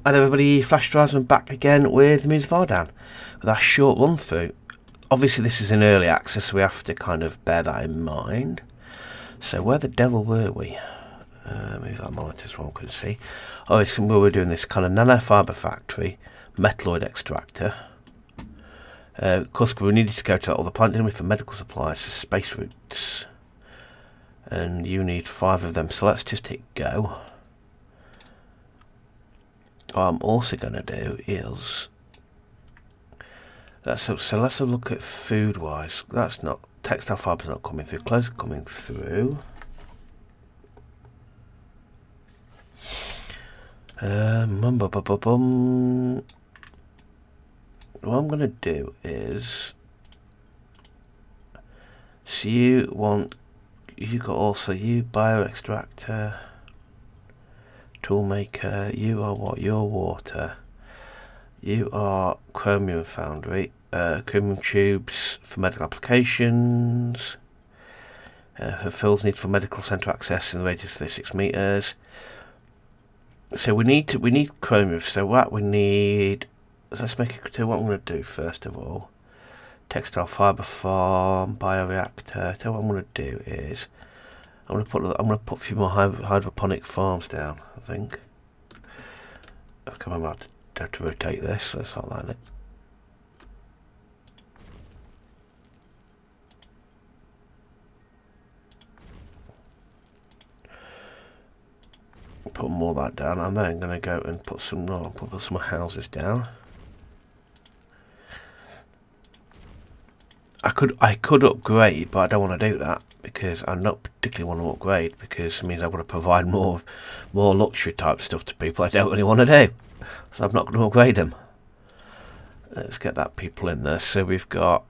Hi everybody, Flash Driveman back again with the Music of Ardan with our short run through. Obviously this is in early access, so we have to kind of bear that in mind. So where the devil were we? Move that monitor so one couldn't see. Oh, it's where we're doing this kind of nanofiber factory, metalloid extractor. Of course we needed to go to that other plant, didn't we, for medical supplies, so space routes. And you need 5 of them, so let's just hit go. What I'm also going to do is so let's have a look at food wise. That's not textile fibers not coming through. Clothes are coming through. What I'm going to do is, so you got also you bioextractor. Toolmaker, you are what? You're water. You are chromium foundry. Chromium tubes for medical applications. Fulfills need for medical centre access in the radius of 36 meters. So we need chromium. So what we need. Let's make it to what I'm going to do first of all. Textile fibre farm, bioreactor. So what I'm going to do is I'm going to put a few more hydroponic farms down. I think. I've come about to rotate this, so let's outline it. Put more of that down, and then I'm going to go and put some more houses down. I could upgrade, but I don't want to do that because I not particularly want to upgrade because it means I've got to provide more luxury type stuff to people I don't really want to do. So I'm not going to upgrade them. Let's get that people in there. So we've now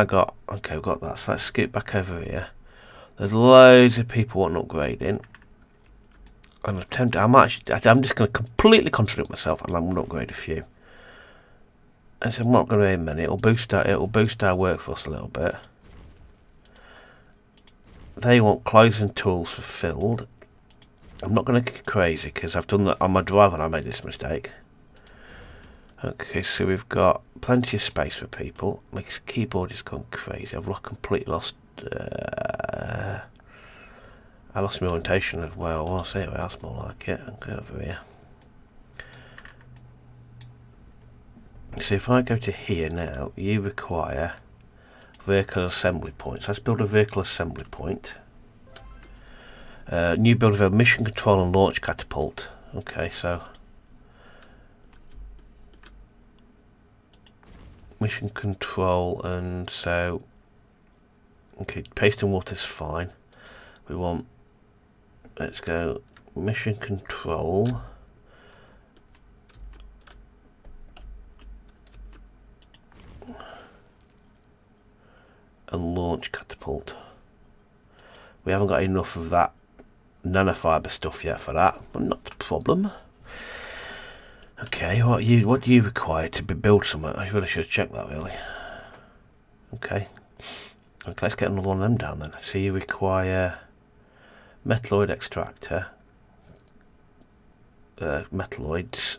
got okay, we've got that. So let's scoot back over here. There's loads of people wanting upgrading. And I'm just going to completely contradict myself, and I'm going to upgrade a few. And so I'm not going to aim many. It'll boost our workforce a little bit. They want clothes and tools fulfilled. I'm not going to get crazy because I've done that on my drive and I made this mistake. Okay, so we've got plenty of space for people. My keyboard is gone crazy. I've completely lost. I lost my orientation of where I was. Anyway, that's more like it. I'll go over here. So if I go to here now, you require vehicle assembly points. Let's build a vehicle assembly point. New build of a mission control and launch catapult. Okay, so mission control, and so okay, paste and water's fine. We want, let's go mission control. And launch catapult. We haven't got enough of that nanofiber stuff yet for that, but not the problem. Okay, what do you require to build something? I really should check that really. Okay, let's get another one of them down then. So you require metalloid extractor, metalloids.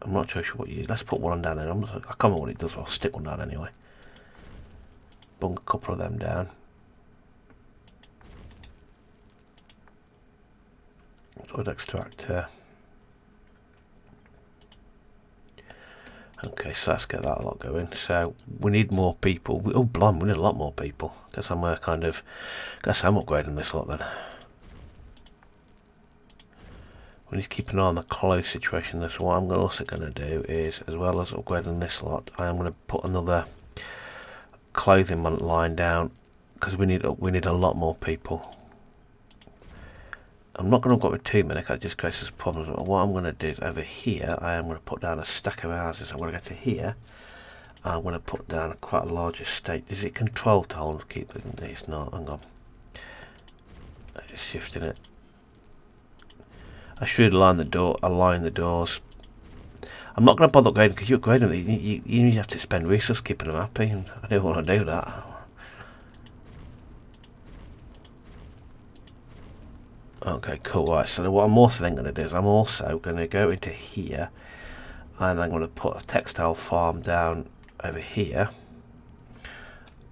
I'm not sure what you. Let's put one down there. I can't remember what it does. But I'll stick one down anyway. Bung a couple of them down. Metalloid extractor. Okay, so let's get that a lot going. So we need more people. Oh, blimey, we need a lot more people. Guess I'm upgrading this lot then. We need to keep an eye on the clothes situation. This what I'm also going to do is, as well as upgrading this lot, I am going to put another clothing line down because we need a lot more people. I'm not going to go with too many because it just creates problems. What I'm going to do is over here I am going to put down a stack of houses. I'm going to go to here. I'm going to put down quite a large estate. Is it control to hold? Keep it. It's not. Hang on. It's shifting it. I should align the doors. I'm not going to bother upgrading because you upgrade them. You have to spend resources keeping them happy, and I don't want to do that. Okay, cool. Right, so what I'm also then going to do is I'm also going to go into here, and I'm going to put a textile farm down over here.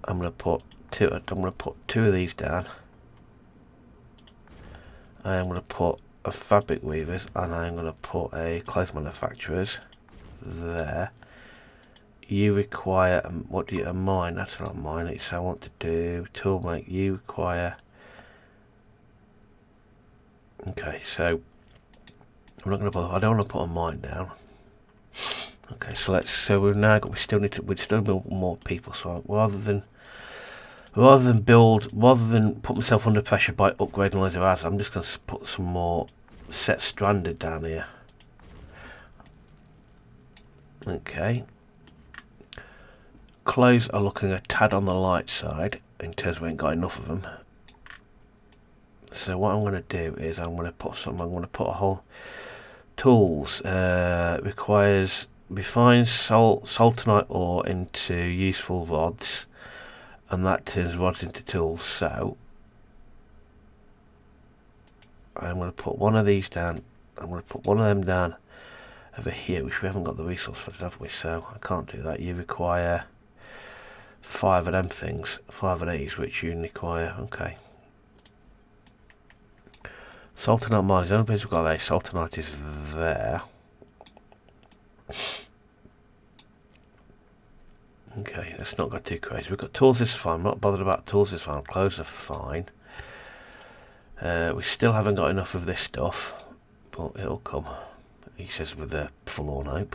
I'm going to put two of these down. I'm going to put a fabric weavers, and I'm going to put a clothes manufacturers there. You require what do you a mine? That's not mine. It's I want to do tool make. You require. Okay, so I'm not going to bother. I don't want to put a mine down. Okay, so we've now got. We still need more people. So rather than put myself under pressure by upgrading loads of ads, I'm just going to put some more set stranded down here. Okay. Clothes are looking a tad on the light side in terms of we ain't got enough of them. So what I'm going to do is I'm going to put a whole tools requires refines sultanite ore into useful rods, and that turns rods into tools. So I'm going to put one of these down. I'm going to put one of them down over here, which we haven't got the resource for, have we? So I can't do that. You require 5 of them things, 5 of these, which you require. Okay. Sultanite mine is the only place we've got there. Sultanite is there. Okay, let's not go too crazy. We've got tools is fine. I'm not bothered about tools is fine. Clothes are fine. We still haven't got enough of this stuff, but it'll come. He says with a forlorn hope.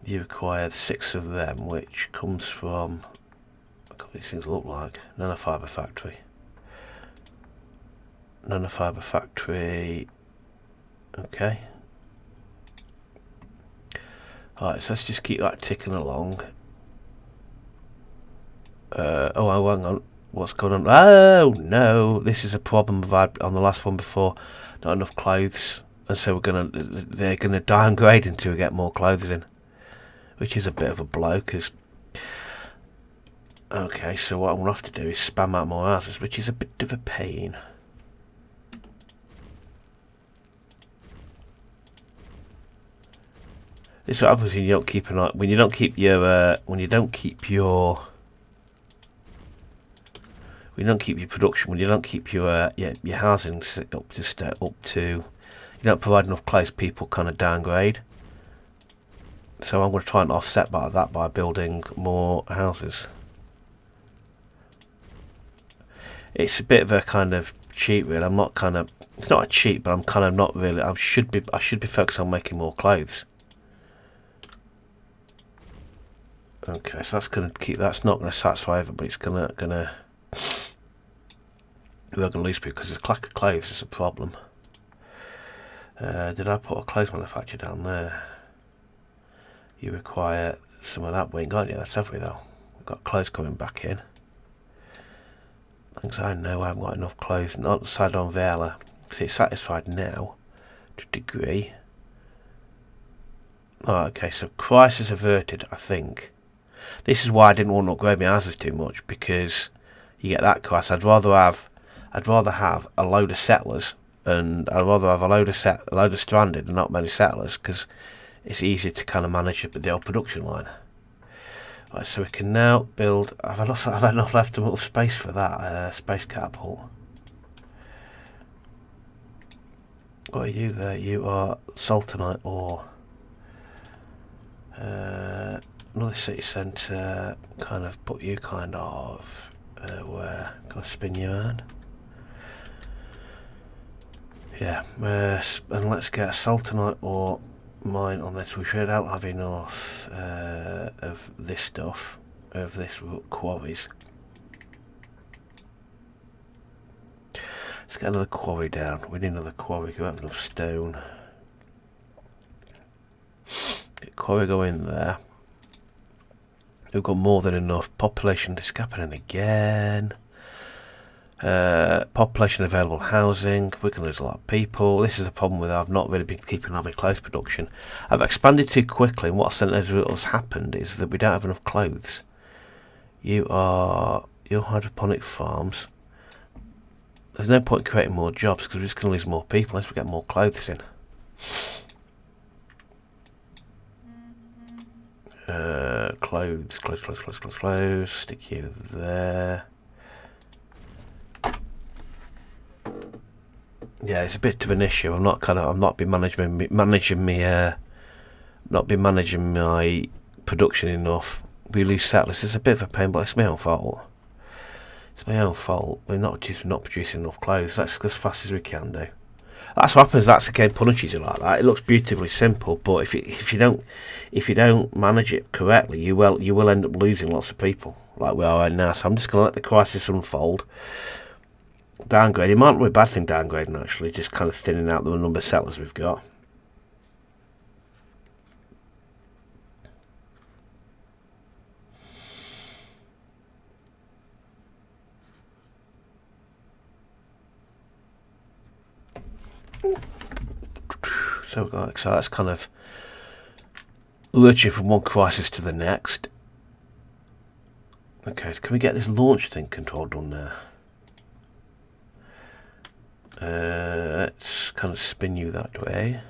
You require 6 of them, which comes from. What these things look like nanofiber factory. Nanofiber factory. Okay. Alright, so let's just keep that ticking along. Oh, hang on. What's going on? Oh, no. This is a problem I've had on the last one before. Not enough clothes. And so they're going to downgrade until we get more clothes in. Which is a bit of a blow, because... Okay, so what I'm going to have to do is spam out more houses, which is a bit of a pain. This is what happens when you don't keep when you don't keep your production, when you don't keep your housing set up to you don't provide enough clothes, people kind of downgrade. So I'm going to try and offset that by building more houses. It's a bit of a kind of cheat, really. I'm not kind of. It's not a cheat, but I'm kind of not really. I should be focused on making more clothes. Okay, so that's going to keep. That's not going to satisfy everybody. It's gonna. We're going to lose people because there's a lack of clothes. Is a problem. Did I put a clothes manufacturer down there? You require some of that. We ain't got any of that, have we? Though we've got clothes coming back in. Because I know I haven't got enough clothes. Not decided on Vela. See, it's satisfied now to a degree. Oh, okay, so crisis averted. I think. This is why I didn't want to upgrade my houses too much, because you get that crisis. I'd rather have a load of settlers, and I'd rather have a load of stranded and not many settlers, because it's easier to kind of manage the old production line. Right, so we can now build. I've had enough left of space for that space catapult. What are you there? You are sultanite ore. Another city centre, kind of put you kind of where? Can I spin you around? Yeah, and let's get a sultanite ore mine on this. We should don't have enough of this stuff, of this quarries. Let's get another quarry down. We need another quarry. We don't have enough stone. Get quarry go in there. We've got more than enough. Population is happening again. Population available housing. We're going to lose a lot of people. This is a problem with I've not really been keeping on my clothes production. I've expanded too quickly, and what has happened is that we don't have enough clothes. Your hydroponic farms. there's no point creating more jobs because we're just going to lose more people unless we get more clothes in. Clothes. Stick you there. Yeah, it's a bit of an issue. I'm not been managing my production enough. We lose settlers. It's a bit of a pain, but it's my own fault. We're not producing enough clothes. Let's go as fast as we can do. That's what happens. That's the game punishes you like that. It looks beautifully simple, but if you don't manage it correctly, you will end up losing lots of people like we are right now. So I'm just going to let the crisis unfold. Downgrading might not be a bad thing. Downgrading actually, just kind of thinning out the number of settlers we've got. So that's kind of lurching from one crisis to the next. Okay, so can we get this launch thing control done there? Let's kind of spin you that way.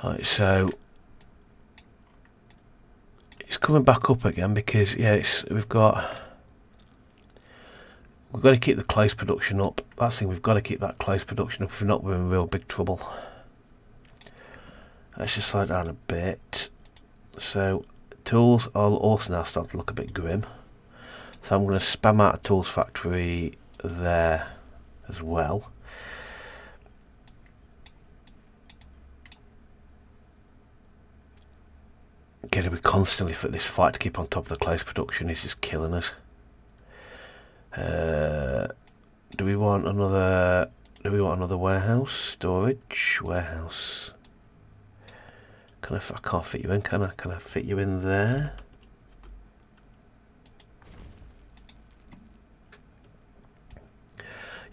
Right, so it's coming back up again because we've got to keep the clothes production up. That's the thing, we've got to keep that clothes production up. If we're not, we're in real big trouble. Let's just slow down a bit. So tools are also now starting to look a bit grim. So I'm going to spam out a tools factory there as well. We constantly for this fight to keep on top of the clothes production is just killing us. Do we want another storage warehouse? I can't fit you in, can I? Can I fit you in there?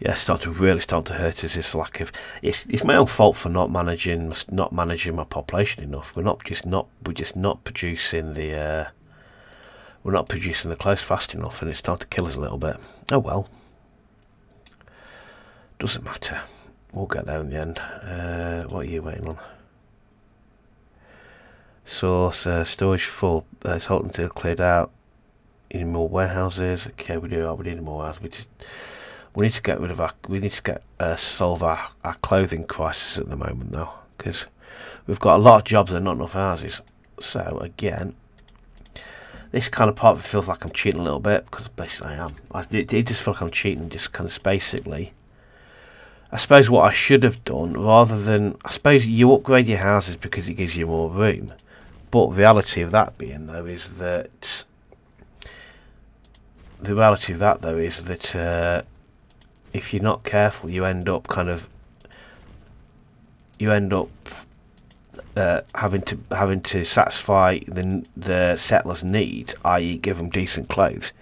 Yeah, really start to hurt us. This lack of it's my own fault for not managing my population enough. We're just not producing the clothes fast enough, and it's starting to kill us a little bit. Oh well, doesn't matter. We'll get there in the end. What are you waiting on? Source storage full. It's holding until cleared out. You need more warehouses. Okay, we need more warehouses. We need to get rid of solve our clothing crisis at the moment though, because we've got a lot of jobs and not enough houses. So again, this kind of part of it feels like I'm cheating a little bit, because basically I am. It just feels like I'm cheating, just kind of basically. I suppose what I should have done, rather than, I suppose you upgrade your houses because it gives you more room, but the reality of that is that if you're not careful, you end up having to satisfy the settlers' needs, i.e., give them decent clothes.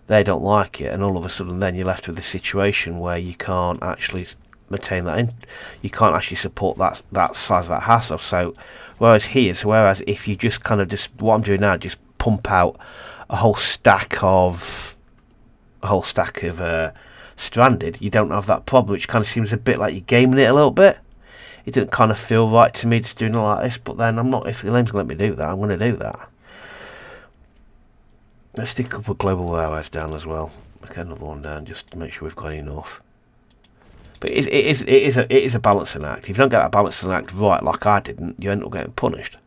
They don't like it, and all of a sudden, then you're left with a situation where you can't actually maintain that. You can't actually support that size of that house. So, whereas if you just what I'm doing now, just pump out a whole stack of stranded, you don't have that problem, which kind of seems a bit like you're gaming it a little bit. It doesn't kind of feel right to me just doing it like this, but then I'm not. If the game's going to let me do that, I'm going to do that. Let's stick a couple of global railways down as well. Okay, another one down just to make sure we've got enough. But it is a balancing act. If you don't get that balancing act right, like I didn't, you end up getting punished.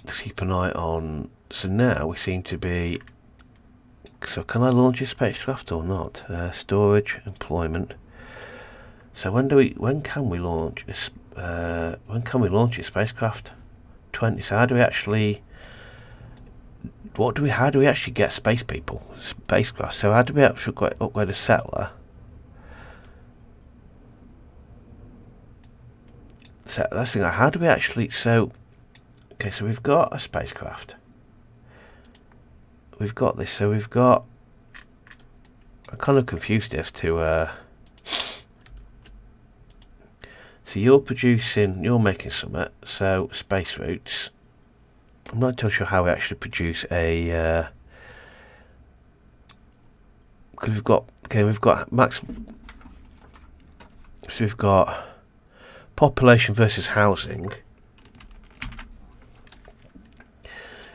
Let's keep an eye on. So now we seem to be. So can I launch a spacecraft or not? Storage, employment. So when can we launch a spacecraft? 20. So how do we actually get space people? Spacecraft. So how do we actually upgrade a settler? So that's the thing. How do we actually? So okay, so we've got a spacecraft. we've got this. So we've got. I'm kind of confused as to. So you're making something. So space routes. I'm not too sure how we actually produce a. Because we've got max. So we've got population versus housing.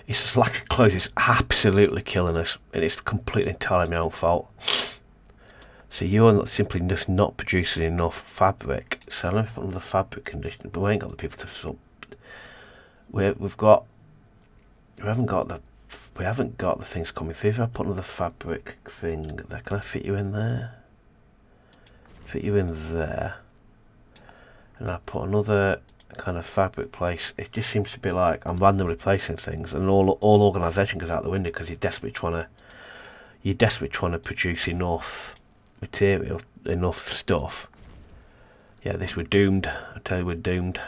It's just lack of clothes. It's absolutely killing us, and it's completely entirely my own fault. So you're simply just not producing enough fabric. So I don't know if the fabric condition, but we ain't got the people to sub. We haven't got the things coming through. If I put another fabric thing there, can I fit you in there? Fit you in there, and I put another kind of fabric place. It just seems to be like I'm randomly placing things, and all organisation goes out the window because you're desperately trying to produce enough material, enough stuff. Yeah, we're doomed. I tell you, we're doomed.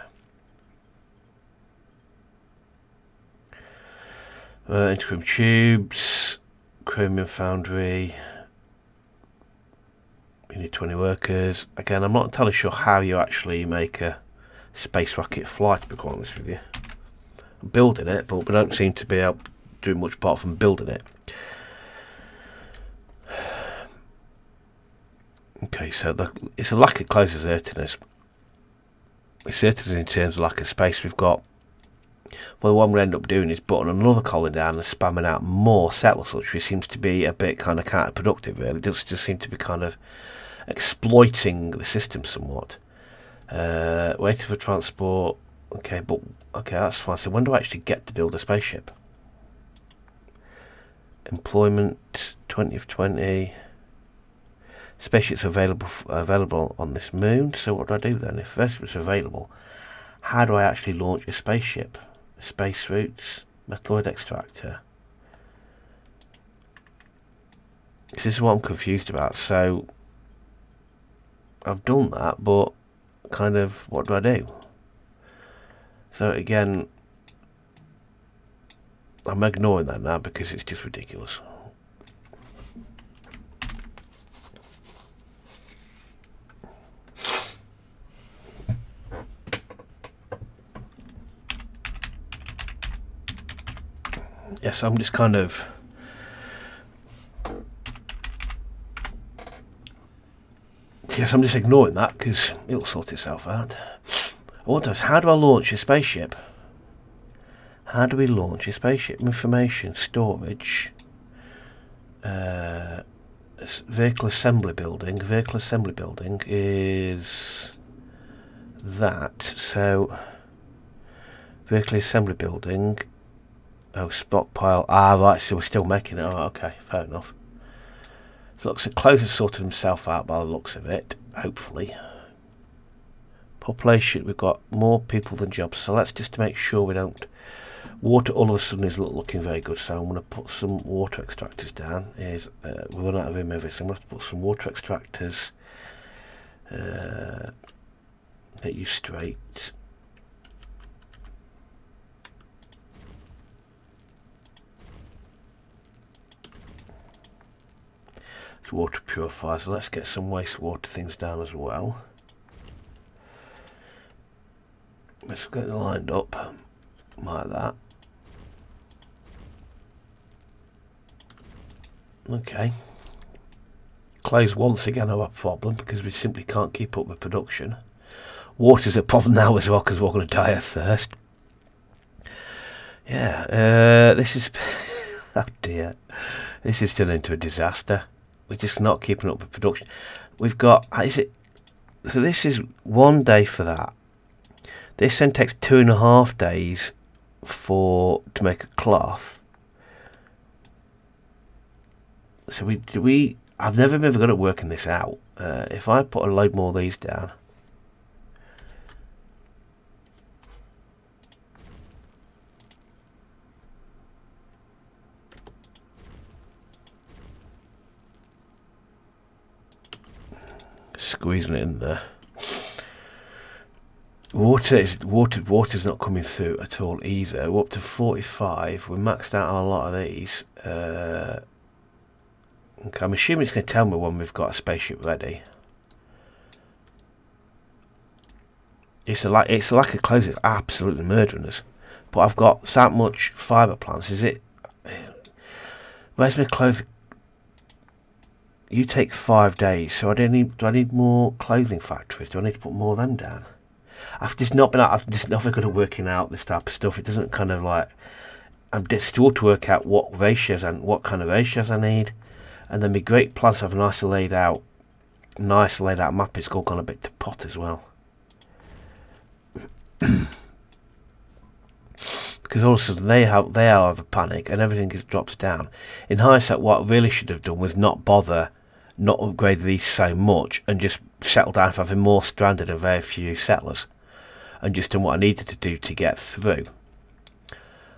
Intercom tubes, chromium foundry. You need 20 workers. Again, I'm not entirely sure how you actually make a space rocket fly, to be quite honest with you. I'm building it, but we don't seem to be able to do much apart from building it. Okay, so it's a lack of close assertiveness. Assertiveness in terms of lack of space. We've got. Well, what we end up doing is putting another colony down and spamming out more settlers, which seems to be a bit kind of counterproductive, really. It just seem to be kind of exploiting the system somewhat. Waiting for transport. Okay, that's fine. So when do I actually get to build a spaceship? Employment 20 of 20. Spaceships available on this moon. So what do I do then? If spaceships are available, how do I actually launch a spaceship? Space routes, metalloid extractor. This is what I'm confused about. So I've done that, but kind of what do I do? So again, I'm ignoring that now because it's just ridiculous. Yes, I'm just kind of. Yes, I'm just ignoring that because it'll sort itself out. How do I launch a spaceship? How do we launch a spaceship? Information storage. Vehicle assembly building. Vehicle assembly building is that. So vehicle assembly building. Oh, stockpile. Right, so we're still making it. Oh, okay, fair enough. So looks like Close has sorted himself out by the looks of it, hopefully. Population, we've got more people than jobs, so let's just to make sure we don't. Water all of a sudden is looking very good, so I'm going to put some water extractors down. We're running out of room everything, so I'm going to have to put some water extractors. Get you straight. Water purifiers. So let's get some wastewater things down as well. Let's get it lined up like that. Okay. Clothes once again are a problem because we simply can't keep up with production. Water's a problem now as well because we're going to die of thirst. Yeah, this is. Oh dear. This is turning into a disaster. We're just not keeping up with production. We've got. So this is 1 day for that. This then takes 2.5 days to make a cloth. So I've never been good at working this out. If I put a load more of these down. Squeezing it in there. Water's not coming through at all either. We're up to 45. We're maxed out on a lot of these. Okay, I'm assuming it's going to tell me when we've got a spaceship ready. It's like a close. It's absolutely murdering us. But I've got that much fibre plants. Is it? Where's my clothing? You take 5 days. So do I need more clothing factories? Do I need to put more of them down? I've just not good at working out this type of stuff. It doesn't kind of like. I'm still to work out what ratios and what kind of ratios I need, and then my great plans have a nice laid out map. It's all gone a bit to pot as well. Because all of a sudden they have a panic and everything drops down. In hindsight, what I really should have done was not upgrade these so much and just settle down for having more stranded and very few settlers, and just done what I needed to do to get through.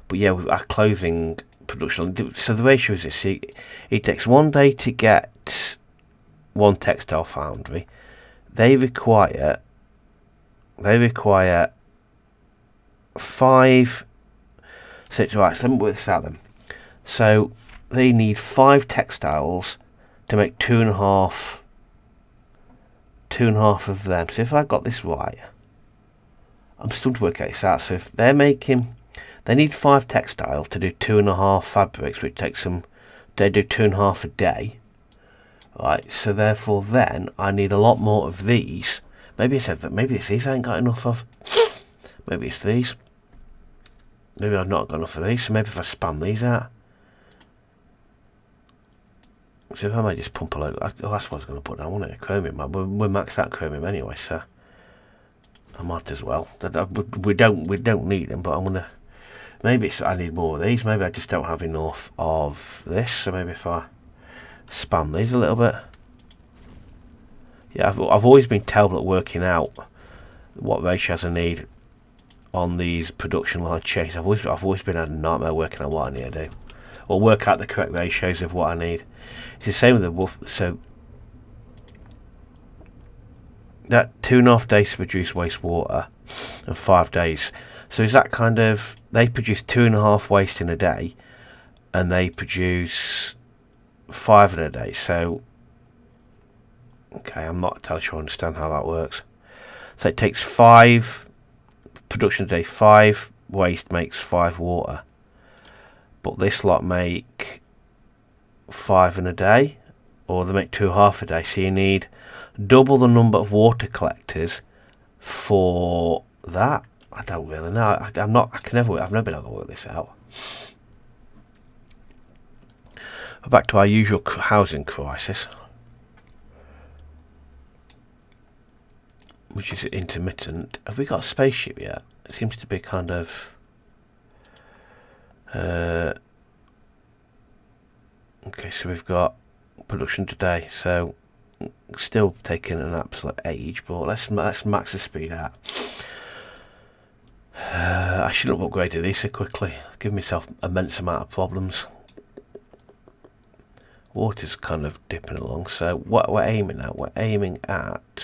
But yeah, with our clothing production, so the ratio is this: it takes 1 day to get one textile foundry. They require 5. So it's right. So let me work this out then. So they need 5 textiles to make 2.5 of them. So if I got this right, I'm still to work this out. So if they need 5 textile to do 2.5 fabrics, which takes them. They do 2.5 a day. Right. So therefore, then I need a lot more of these. Maybe I said that. Maybe it's these I ain't got enough of. Maybe it's these. Maybe I've not got enough of these, so maybe if I spam these out. So if I might just pump a load. That's what I was going to put down, wasn't it? Chromium. We're maxed out chromium anyway, so I might as well. We don't need them, but I'm gonna. Maybe I need more of these. Maybe I just don't have enough of this. So maybe if I spam these a little bit. Yeah, I've always been terrible at working out what ratios I need on these production line chase. I've always been a nightmare working out what I need to do, or work out the correct ratios of what I need. It's the same with the wolf. So that 2.5 days to produce wastewater and 5 days. So is that kind of, they produce 2.5 waste in a day, and they produce 5 in a day. So okay, I'm not entirely sure I understand how that works. So it takes 5 production a day, 5 waste makes 5 water, but this lot make 5 in a day, or they make 2.5 a day. So you need double the number of water collectors for that. I don't really know. I've never been able to work this out. Back to our usual housing crisis, which is intermittent. Have we got a spaceship yet? It seems to be kind of. Okay, so we've got production today. So still taking an absolute age, but let's max the speed out. I shouldn't have upgraded these so quickly. Give myself immense amount of problems. Water's kind of dipping along. So what we're aiming at?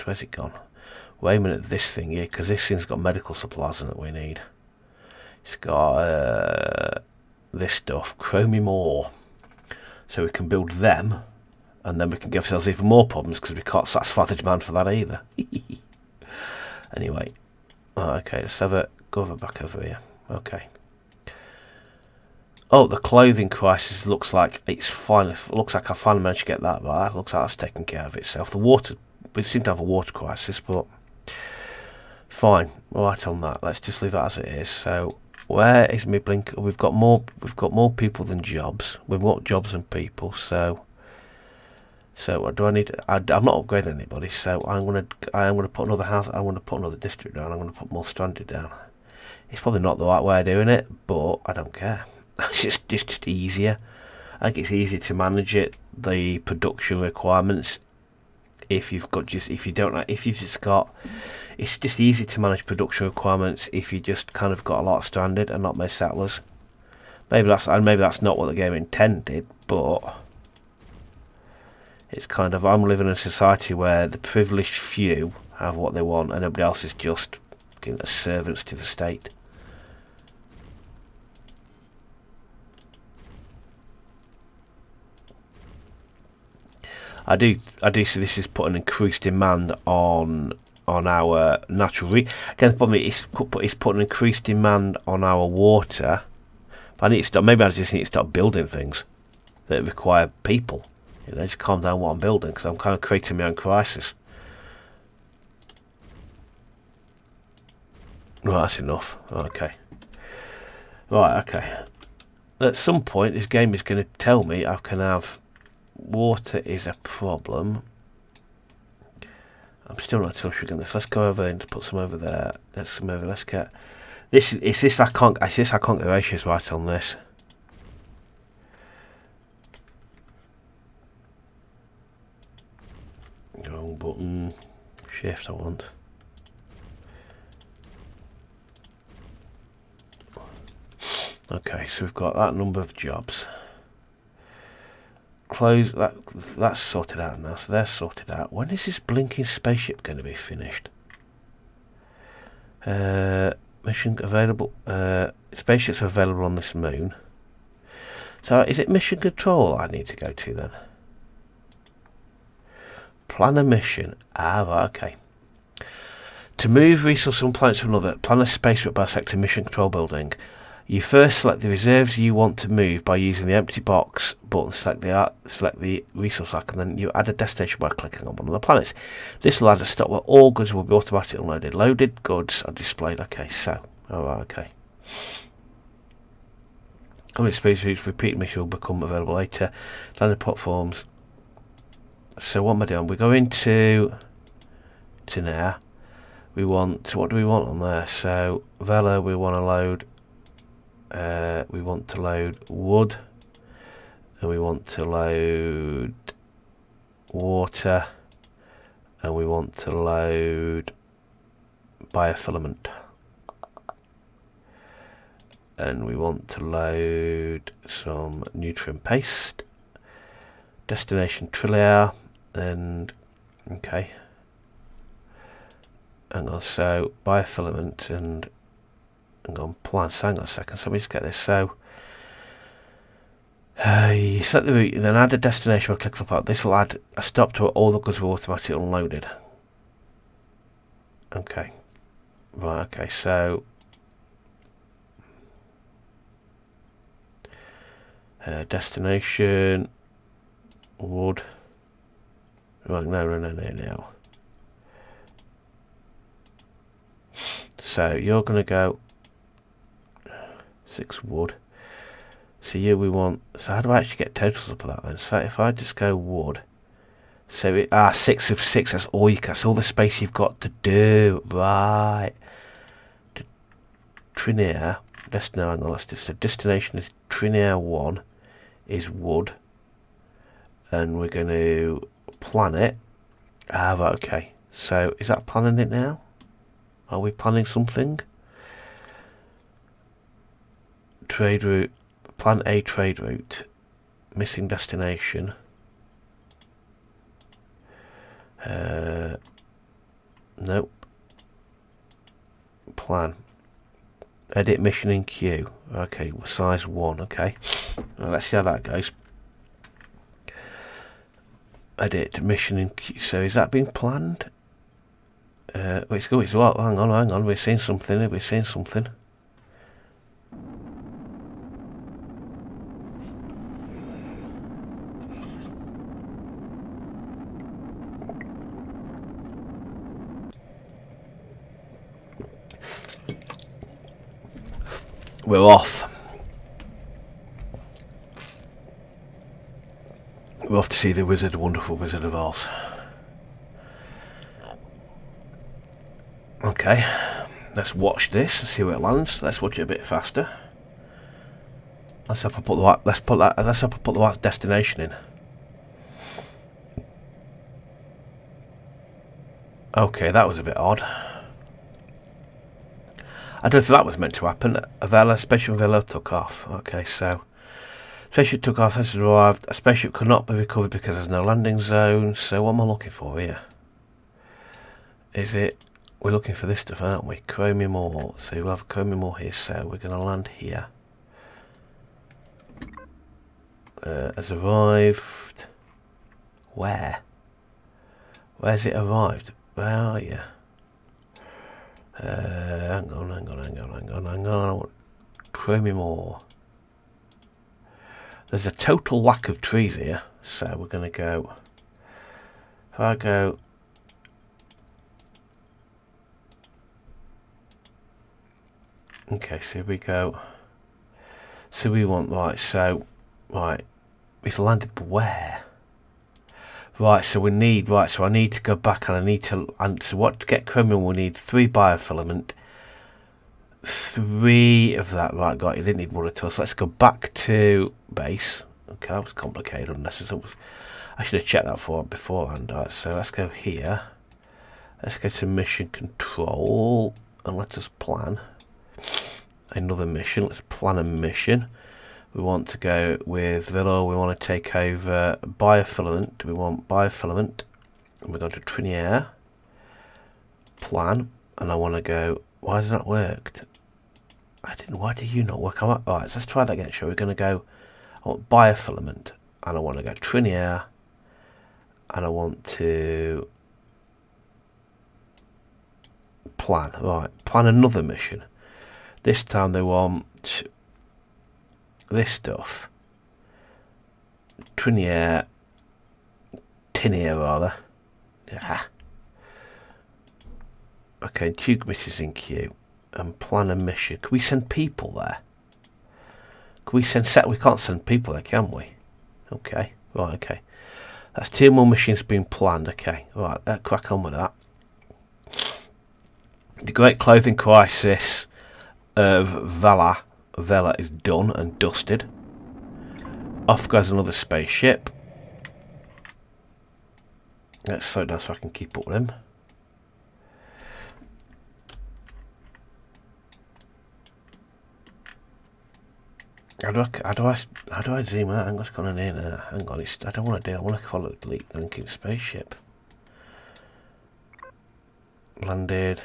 Where's it gone? We're aiming at this thing here, because this thing's got medical supplies in it we need. It's got this stuff, chromium ore. So we can build them, and then we can give ourselves even more problems because we can't satisfy the demand for that either. Anyway, okay, let's go back over here. Okay. Oh, the clothing crisis looks like I finally managed to get that right. Looks like that's taken care of itself. The water, we seem to have a water crisis, but fine. Right on that. Let's just leave that as it is. So where is my blink? We've got more people than jobs. We've got jobs than people. So what do I need? I'm not upgrading anybody. So I am gonna put another house. I'm gonna put another district down. I'm gonna put more stranded down. It's probably not the right way of doing it, but I don't care. It's just easier. I think it's easier to manage the production requirements. It's just easy to manage production requirements if you just kind of got a lot stranded and not many settlers. Maybe that's not what the game intended, but it's kind of, I'm living in a society where the privileged few have what they want and everybody else is just working as servants to the state. I do see this is putting increased demand on our natural again, the problem is it's putting increased demand on our water. But I need to start. Maybe I just need to start building things that require people. Just calm down what I'm building, because I'm kind of creating my own crisis. Right, that's enough. Okay. Right, okay. At some point, this game is going to tell me I can have water is a problem. I'm still not too sure again. Let's go over and put some over there. Let's come over. Let's get this. It's this I can't. I can't get the ratios right on this. Wrong button. Shift. I want. Okay, so we've got that number of jobs. Close that. That's sorted out now. So they're sorted out. When is this blinking spaceship going to be finished? Mission available. Spaceships are available on this moon. So is it mission control I need to go to then? Plan a mission. Right, okay. To move resources from one planet to another, plan a space route by sector mission control building. You first select the reserves you want to move by using the empty box button. Select the resource icon, and then you add a destination by clicking on one of the planets. This will add a stop where all goods will be automatically unloaded. Loaded goods are displayed. Okay, so alright, okay. This phase repeat mission will become available later. Landing platforms. So what am I doing? We go into now. We want, what do we want on there? So Vela, we want to load. We want to load wood, and we want to load water, and we want to load biofilament, and we want to load some nutrient paste. Destination Trillier, and okay, hang on, so biofilament and hang on, plants. Hang on a second, so let me just get this. So you set the route, then add a destination by clicking on that. This will add a stop to all the goods will automatically unloaded. Okay, right, okay, so destination wood. Right, no. So you're going to go 6 wood. So here we want. So how do I actually get totals up of that then? So if I just go wood. So it 6 of 6. That's all you can. That's all the space you've got to do. Right. Trinier. So destination is Trinier 1 is wood. And we're going to plan it. Right, okay. So is that planning it now? Are we planning something? Trade route. Plan a trade route. Missing destination. Nope. Plan. Edit mission in queue. Okay, size 1. Okay. Now let's see how that goes. Edit mission in queue. So is that being planned? It's good. Well, hang on. We're seeing something. We're off. We're off to see the wonderful Wizard of Oz. Okay, let's watch this and see where it lands. Let's watch it a bit faster. Let's have to put the right destination in. Okay, that was a bit odd. I don't think that was meant to happen. A spaceship Vela took off. Okay, so spaceship took off, has arrived. A spaceship could not be recovered because there's no landing zone. So what am I looking for here? Is it we're looking for this stuff, aren't we? Chromium ore. So we'll have chromium ore here. So we're going to land here. Has arrived. Where? Where's it arrived? Where are you? Hang on. I want chromium ore. There's a total lack of trees here, so we're going to go. If I go. Okay, so we go. So we want right. It's landed where? Right, so we need, so I need to go back and I need to, and so what, to get chromium we'll need 3 biofilament, 3 of that, right, got it, didn't need wood at all, so let's go back to base. Okay, that was complicated, unnecessary. I should have checked that beforehand, right, so let's go here, let's go to mission control, and let us plan another mission, let's plan a mission. We want to go with Villa, we want to take over biofilament, we want biofilament, and we're going to Trinier, plan, and I want to go, why has that worked? Why did you not work? Right, so let's try that again, shall we? We're going to go, I want biofilament, and I want to go Trinier, and I want to plan, right, plan another mission. This time they want this stuff. Trinier, Tinier rather. Yeah. Okay, 2 missions in queue. And plan a mission. Can we send people there? Can we send we can't send people there, can we? Okay, right, okay. That's 2 more missions being planned, okay. Right, let's crack on with that. The Great Clothing Crisis of Vela is done and dusted. Off goes another spaceship. Let's slow down so I can keep up with him. How do I zoom out? Hang on, what's going on here? Hang on, I don't want to do. I want to follow the linking spaceship. Landed.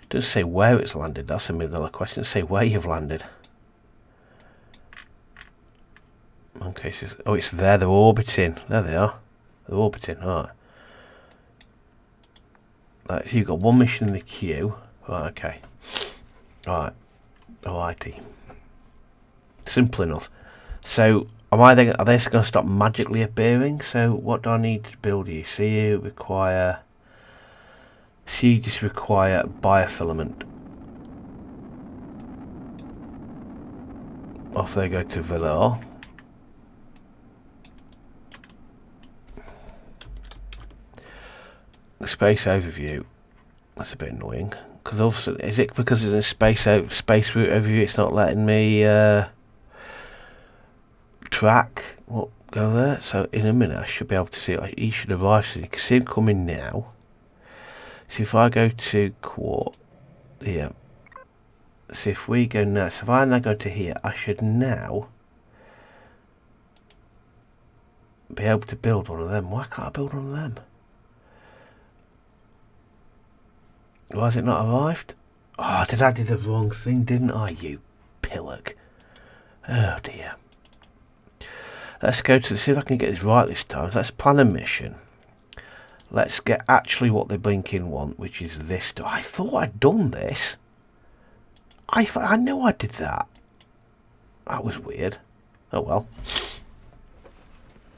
Doesn't say where it's landed. That's a $1 question. Say where you've landed. Okay, so it's there. They're orbiting. There they are. They're orbiting. Right. Right. So you've got 1 mission in the queue. Right. Okay. Right. Alrighty. Simple enough. So are they going to stop magically appearing? So what do I need to build you? So you just require biofilament. Off they go to Villar. Space overview. That's a bit annoying. Because also, is it because it's a space route overview? It's not letting me track what go there. So in a minute, I should be able to see. Like, he should arrive soon. You can see him coming now. So if I go to Quart, yeah. So if we go now, so if I now go to here, I should now be able to build one of them. Why can't I build one of them? Why has it not arrived? Oh, I did the wrong thing, didn't I, you pillock? Oh dear. Let's go to see if I can get this right this time. So let's plan a mission. Let's get actually what they blinking want, which is this stuff. I thought I'd done this. I know I did that. That was weird. Oh well.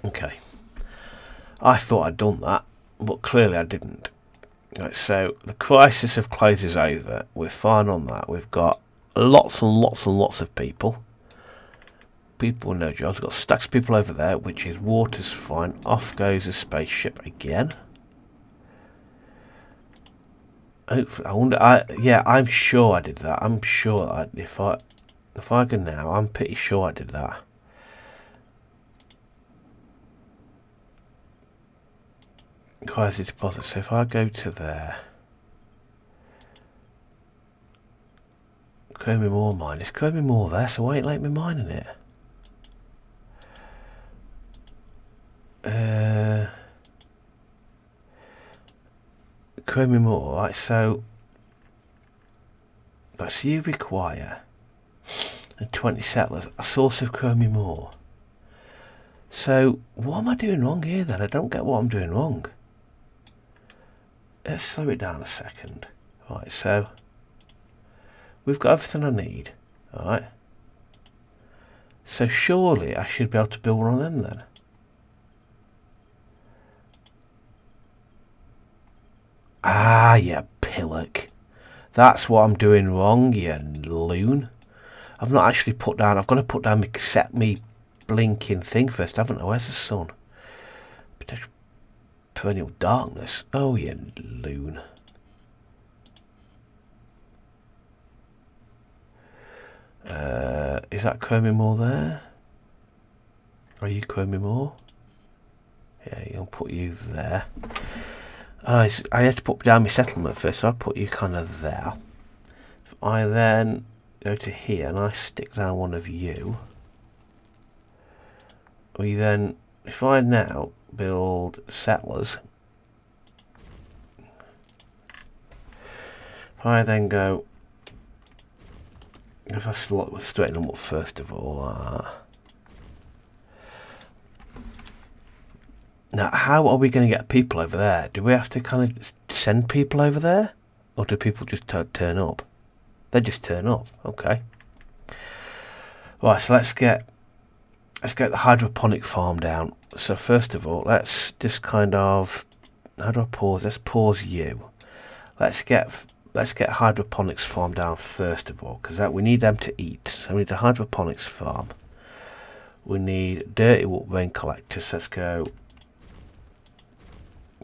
Okay. I thought I'd done that, but clearly I didn't. Right, so the crisis of clothes is over. We're fine on that. We've got lots and lots and lots of people. People with no jobs. We've got stacks of people over there, which is water's fine. Off goes a spaceship again. Hopefully, I wonder. Yeah, I'm sure I did that. I'm sure that if I go now, I'm pretty sure I did that. Crisis deposit. So if I go to there, chromium ore mine. Is chromium ore there? So why ain't let me mining it? chromium ore, right? So you require 20 settlers, a source of chromium ore. So what am I doing wrong here then? I don't get what I'm doing wrong. Let's slow it down a second. Right, so we've got everything I need. Alright. So surely I should be able to build one of them then. Ah, you pillock. That's what I'm doing wrong, you loon. I've not actually put down, I've got to put down me blinking thing first, haven't I? Where's the sun? Perennial darkness. Oh, you loon. Is that chromium ore there? Are you chromium ore? Yeah, you'll put you there. I had to put down my settlement first, so I'll put you kind of there. If I then go to here and I stick down one of you, we then, if I now build settlers, if I then go, if I straighten them up first of all, now how are we going to get people over there? Do we have to kind of send people over there, or do people just turn up? They just turn up. Okay. Right. So let's get the hydroponic farm down. So first of all, let's just kind of, how do I pause? Let's pause you. Let's get hydroponics farm down first of all, because we need them to eat. So we need a hydroponics farm. We need dirty wood rain collectors. Let's go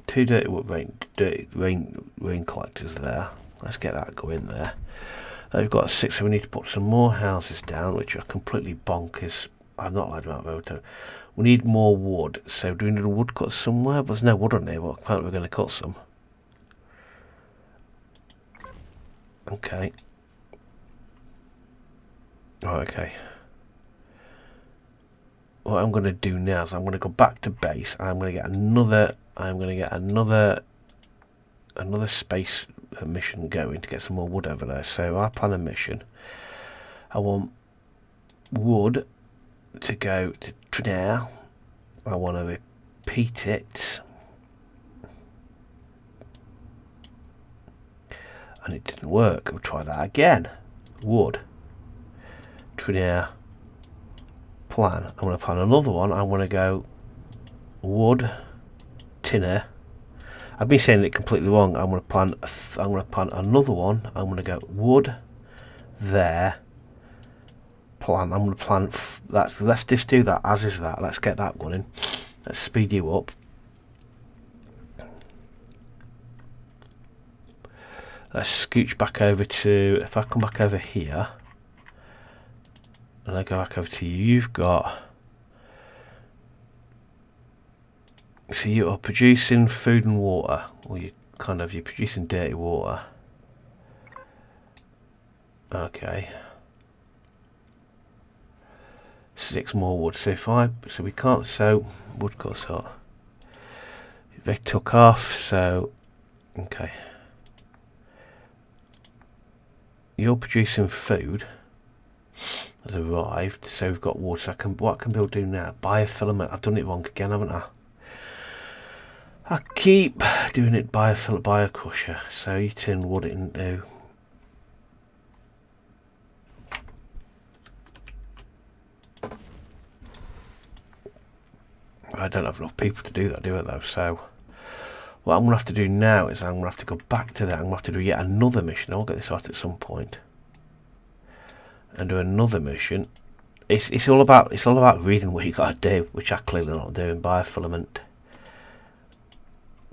2 dirty wood rain collectors there. Let's get that going there. We've got 6, so we need to put some more houses down, which are completely bonkers. I'm not allowed to have over. We need more wood. So do we need a woodcut somewhere? But there's no wood on here. Well, apparently we're going to cut some. Okay. Right, okay. What I'm going to do now is I'm going to go back to base. I'm going to get another space mission going to get some more wood over there. So I plan a mission. I want wood to go to Trinidad. I want to repeat it. And it didn't work. We'll try that again. Wood. Trinidad. Plan. I'm going to plan another one. I want to go wood. Tinner. I've been saying it completely wrong. I'm going to plan another one. I'm going to go wood there. Plan. I'm going to plan that. Let's just do that as is that. Let's get that running. Let's speed you up. Let's scooch back over to, if I come back over here and I go back over to you, you've got, so you are producing food and water, or you're producing dirty water. Okay. 6 more wood. So we can't, so wood cuts hot. They took off, so okay. You're producing food has arrived, so we've got water. So what can Bill do now? Biofilament. I've done it wrong again, haven't I? I keep doing it biocrusher. So you turn wood into. I don't have enough people to do that, do I though? So what I'm going to have to do now is I'm going to have to go back to that. I'm going to have to do yet another mission. I'll get this out at some point and do another mission. It's all about reading what you got to do, which I clearly not doing. Biofilament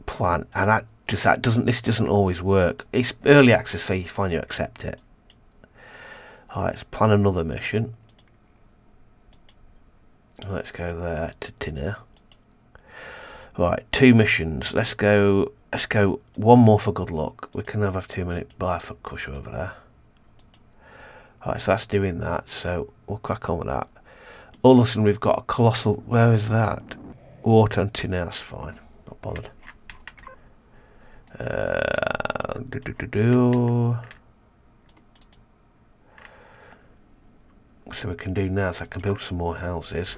plant, and this doesn't always work. It's early access, so you find you accept it. All right, let's plan another mission. Let's go there to dinner. Right, 2 missions. Let's go one more for good luck. We can have 2-minute biofilament over there. Alright, so that's doing that, so we'll crack on with that. All of a sudden we've got a colossal, where is that? Water and tin, that's fine, not bothered. So we can do now is I can build some more houses.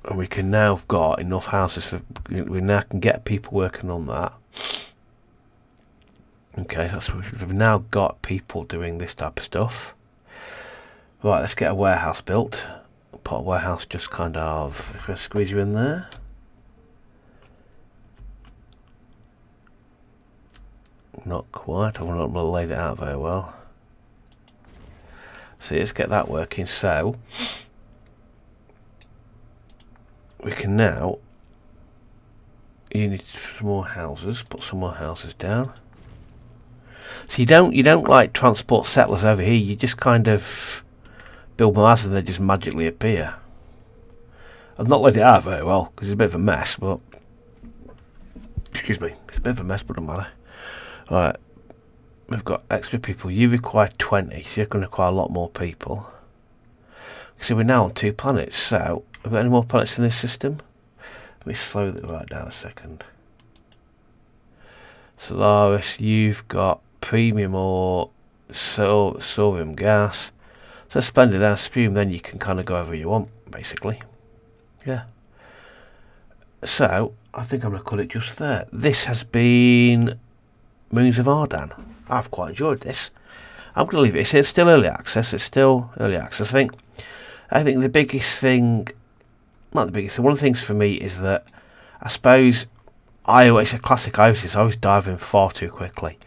And we can now have got enough houses for, we now can get people working on that. Okay, we've now got people doing this type of stuff. Right, let's get a warehouse built. Put a warehouse just kind of, if I squeeze you in there. Not quite, I've not laid it out very well. So let's get that working. So we can now, you need some more houses, put some more houses down. So you don't like transport settlers over here, you just kind of build more houses and they just magically appear. I've not laid it out very well because it's a bit of a mess, but excuse me, it's a bit of a mess, but it doesn't matter. Right, we've got extra people. You require 20, so you're going to require a lot more people. So we're now on 2 planets. So have we got any more planets in this system? Let me slow that right down a second. Solaris, you've got premium or sodium gas. So splendid. Then assume then you can kind of go wherever you want, basically. Yeah. So I think I'm going to cut it just there. This has been Moons of Ardan. I've quite enjoyed this. I'm going to leave it. It's still early access. It's still early access. I think the biggest thing, not the biggest thing, one of the things for me is that I suppose it's a classic IOSIS. I always dive in far too quickly.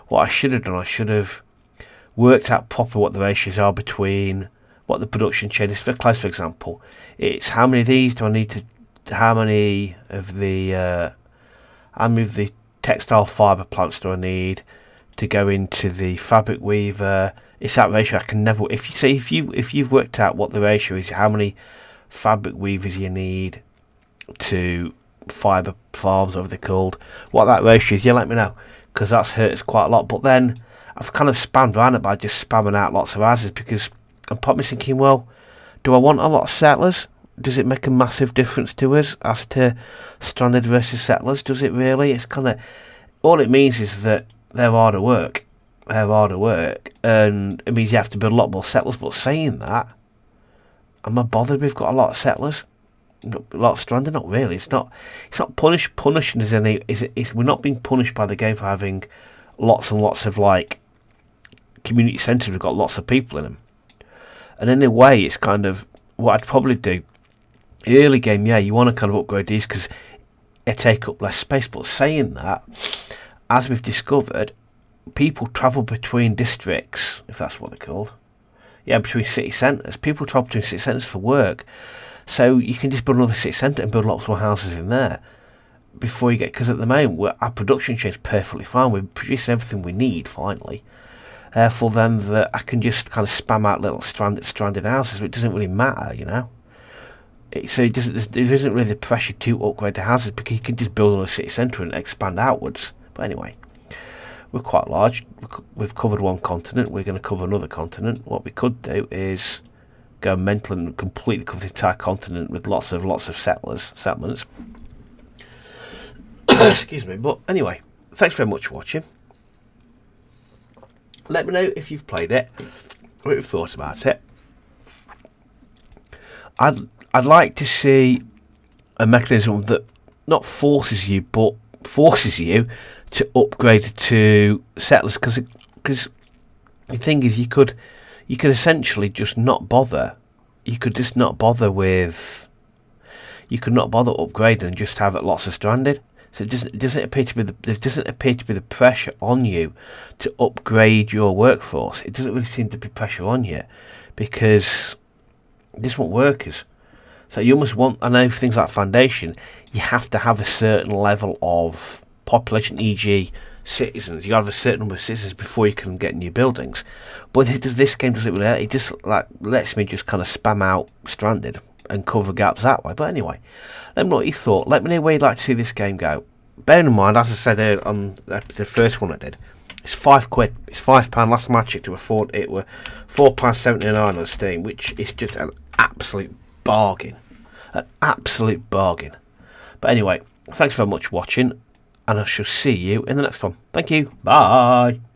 What I should have done, I should have worked out properly what the ratios are between what the production chain is. For Cloud, for example, it's how many of these do I need to, how many of the textile fibre plants do I need to go into the fabric weaver. It's that ratio. I can never, if you've worked out what the ratio is, how many fabric weavers you need to fibre farms, whatever they're called, what that ratio is, let me know, because that's hurt us quite a lot. But then I've kind of spammed around it by just spamming out lots of houses, because I'm probably thinking, well, do I want a lot of settlers? Does it make a massive difference to us as to stranded versus settlers? Does it really? It's kind of, all it means is that they're harder work. They're harder work, and it means you have to build a lot more settlers. But saying that, am I bothered we've got a lot of settlers? A lot of stranded? Not really. It's not punishing as any. We're not being punished by the game for having lots and lots of like community centres. We've got lots of people in them, and in a way, it's kind of what I'd probably do. Early game, yeah, you want to kind of upgrade these because they take up less space. But saying that, as we've discovered, people travel between districts, if that's what they're called. Yeah, between city centres. People travel between city centres for work. So you can just build another city centre and build lots more houses in there before you get... Because at the moment, our production chain is perfectly fine. We're producing everything we need, finally. Therefore, then, that I can just kind of spam out little stranded houses. It doesn't really matter, you know. So there isn't really the pressure to upgrade the houses, because you can just build another city centre and expand outwards. But anyway, we're quite large. We've covered one continent. We're going to cover another continent. What we could do is go mental and completely cover the entire continent with lots of settlements. Excuse me. But anyway, thanks very much for watching. Let me know if you've played it, what you've thought about it. I'd like to see a mechanism that not forces you, but forces you to upgrade to settlers, because the thing is, you could essentially just not bother. You could just not bother with. You could not bother upgrading and just have it lots of stranded. So it doesn't appear to be there doesn't appear to be the pressure on you to upgrade your workforce. It doesn't really seem to be pressure on you, because this won't work. So you almost want, I know things like foundation, you have to have a certain level of population, e.g. citizens. You have a certain number of citizens before you can get new buildings. But this game doesn't really, it just like lets me just kind of spam out stranded and cover gaps that way. But anyway, let me know what you thought. Let me know where you'd like to see this game go. Bearing in mind, as I said on the first one I did, It's £5. It's £5. Last time I checked, it were £4.79 on Steam, which is just an absolute bargain. An absolute bargain. But anyway, thanks very much for watching, and I shall see you in the next one. Thank you. Bye.